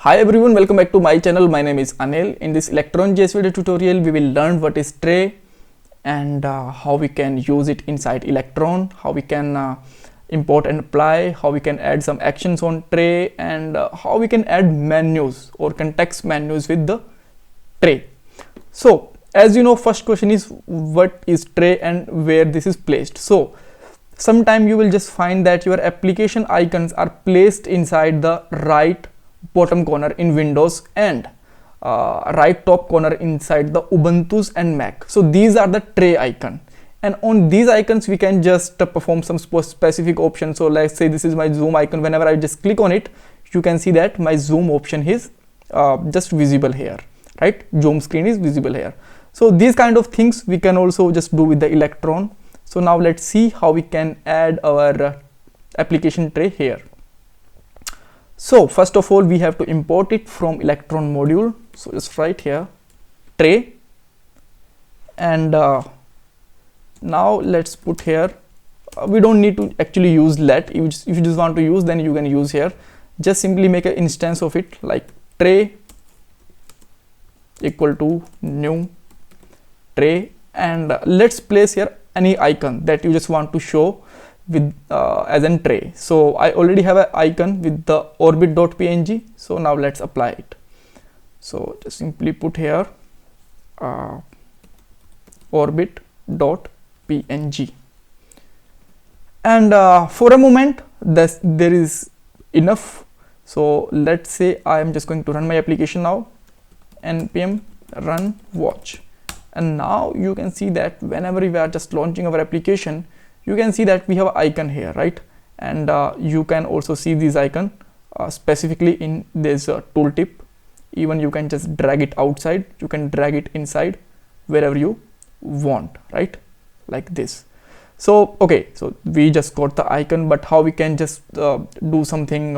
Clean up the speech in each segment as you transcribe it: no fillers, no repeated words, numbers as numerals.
Hi everyone, welcome back to my channel. My name is Anil. In this Electron JS video tutorial, we will learn what is tray and how we can use it inside Electron, how we can import and apply, how we can add some actions on tray, and how we can add menus or context menus with the tray. So as you know, first question is what is tray and where this is placed. So sometime you will just find that your application icons are placed inside the right bottom corner in Windows and right top corner inside the Ubuntu's and Mac. So these are the tray icon, and on these icons we can just perform some specific options. So let's say this is my zoom icon. Whenever I just click on it, you can see that my zoom option is just visible here, right? Zoom screen is visible here. So these kind of things we can also just do with the Electron. So now let's see how we can add our application tray here. So first of all, we have to import it from Electron module. So just write here tray, and now let's put here, we don't need to actually use let. If you just want to use, then you can use here. Just simply make an instance of it like tray equal to new tray, and let's place here any icon that you just want to show with as an tray. So I already have an icon with the orbit.png. So now let's apply it. So just simply put here orbit.png, and for a moment there is enough. So let's say I am just going to run my application now, npm run watch, and now you can see that whenever we are just launching our application, you can see that we have an icon here, right? And you can also see this icon specifically in this tooltip. Even you can just drag it outside, you can drag it inside wherever you want, right? Like this. So okay, so we just got the icon, but how we can just do something,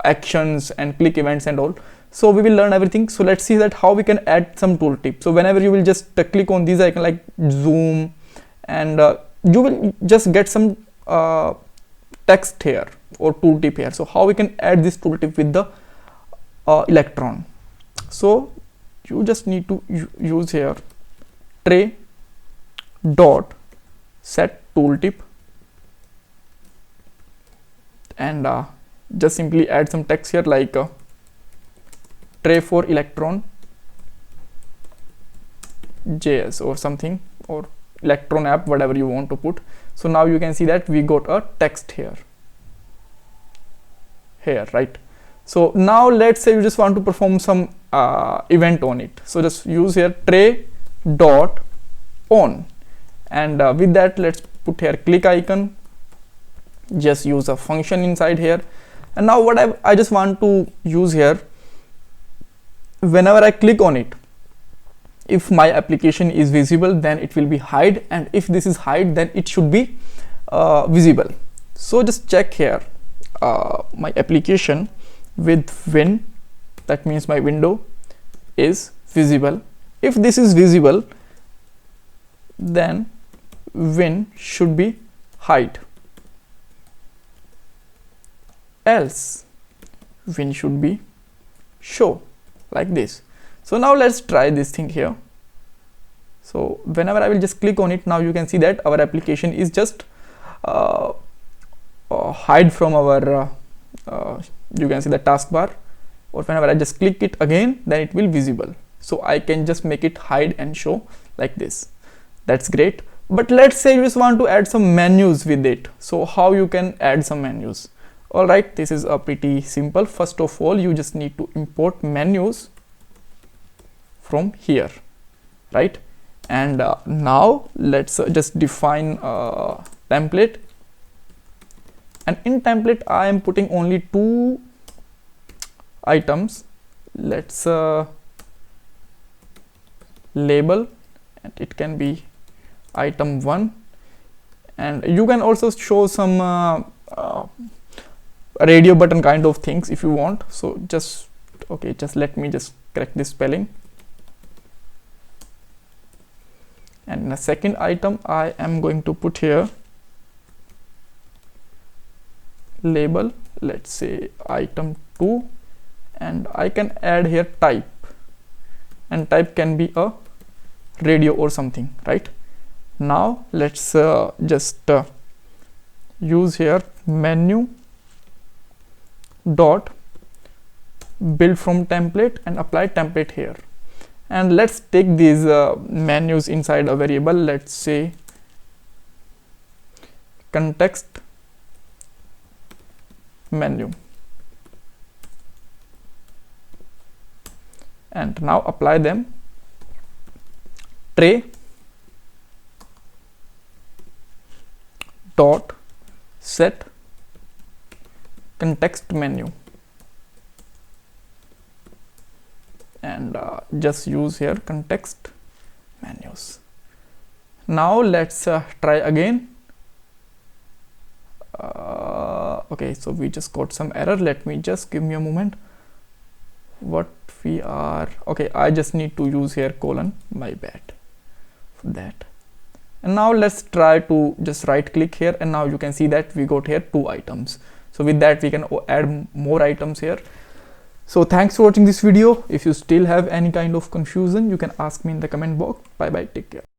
actions and click events and all. So we will learn everything. So let's see that how we can add some tooltip. So whenever you will just click on this icon like zoom, and you will just get some text here or tooltip here. So how we can add this tooltip with the Electron? So you just need to use here tray dot set tooltip, and just simply add some text here like tray for Electron JS or something, or Electron app, whatever you want to put. So now you can see that we got a text here, right? So now let's say you just want to perform some event on it. So just use here tray dot on, and with that let's put here click icon. Just use a function inside here, and now what I just want to use here, whenever I click on it, if my application is visible, then it will be hide, and if this is hide, then it should be visible. So just check here my application with win, that means my window is visible. If this is visible, then win should be hide, else win should be show, like this. So now let's try this thing here. So whenever I will just click on it, now you can see that our application is just hide from our you can see the taskbar, or whenever I just click it again, then it will visible. So I can just make it hide and show like this. That's great. But let's say you just want to add some menus with it. So how you can add some menus? All right, this is pretty simple. First of all, you just need to import menus from here, right? And now let's just define a template, and in template I am putting only 2 items. Let's label, and it can be item 1, and you can also show some radio button kind of things if you want. So just okay, just let me just correct this spelling. And in the second item I am going to put here label, let's say item 2, and I can add here type, and type can be a radio or something, right? Now let's just use here menu dot build from template and apply template here, and let's take these menus inside a variable. Let's say context menu, and now apply them tray dot set context menu, and just use here context menus. Now let's try again. Okay, so we just got some error. Let me just give me a moment. What we are, okay, I just need to use here colon, my bad for that. And now let's try to just right click here, and now you can see that we got here 2 items. So with that we can add more items here. So thanks for watching this video. If you still have any kind of confusion, you can ask me in the comment box. Bye bye, take care.